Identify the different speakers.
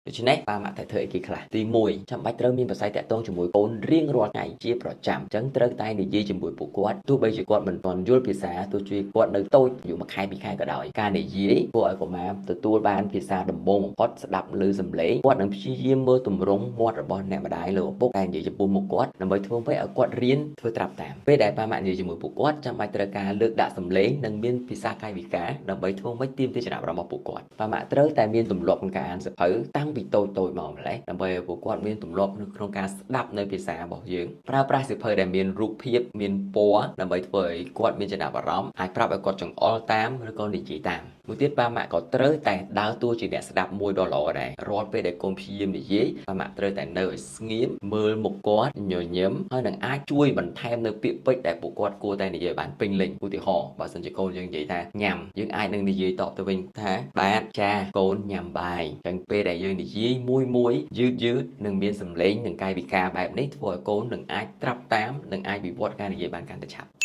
Speaker 1: ដូច្នេះបាទមកតែធ្វើអីគេខ្លះទី1ចាំបាច់ត្រូវមានប្រស័យតាក់ទងជាមួយកូនរៀងរាល់ថ្ងៃជាប្រចាំអញ្ចឹងត្រូវតែនិយាយជាមួយពួកគាត់ទោះបីជាគាត់មិនទាន់យល់ភាសាទោះជាគាត់នៅតូចអាយុ1ខែ2ខែក៏ដោយការនិយាយធ្វើឲ្យកុមារទទួលបានភាសាដំបូងបំផុតស្ដាប់ឮសំឡេងគាត់នឹងព្យាយាមមើលទម្រង់មាត់របស់អ្នកម្ដាយលើឪពុកតែនិយាយចំពោះមុខគាត់ដើម្បីធ្វើឲ្យគាត់រៀនធ្វើត្រាប់តាមពេលដែលប៉ាម៉ាក់និយាយជាមួយពួកគាត់ចាំបាច់ត្រូវការលើកដាក់សំឡេងនិងមានភាសាកាយវិការដើម្បីធ្វើឲ្យទាមទារចំណាប់អារម្មណ៍របស់ពួកគាត់ប៉ាម៉ាក់ត្រូវតែមានទម្លាប់ក្នុងការអានសៀវភៅតាំងពីតូចៗមកម្លេះដើម្បីឲ្យពួកគាត់មានទម្លាប់ក្នុងការស្ដាប់នៅភាសារបស់យើងប្រើប្រាស់សៀវភៅដែលមានរូបភាពមានពណ៌ដើម្បីធ្វើឲ្យគាត់មានចំណាប់អារម្មណ៍អាចប្រាប់ឲ្យគាត់ចង្អុលតាមឬក៏និយាយតាមមួយទៀតប៉ាម៉ាក់ក៏ត្រូវតែដើរតួជាអ្នកស្ដាប់មួយដ៏ល្អដែររាល់ពេលដែលកូនព្យាយាមនិយាយប៉ាម៉ាក់ត្រូវតែនៅឲ្យស្ងៀមមើលមុខគាត់ញញឹមហើយនឹងអាចជួយបន្ថែមនៅពាក្យពេចន៍ដែលពួកគាត់គួរតែនិយាយបានពេញលេញឧទាហរណ៍បើសិនជាកូនយើងនិយាយថាញ៉ាំយើងអាចនឹងនិយាយតបទៅវិញថាបាទចាកូនញ៉ាំបាយអញ្ចឹងពេលដែលយើងនិយាយមួយយឺតនឹងមានសំឡេងនិងកាយវិការបែបនេះធ្វើឲ្យកូននឹងអាចត្រាប់តាមនិងអាចវិវត្តការនិយាយបានកាន់តែឆាប់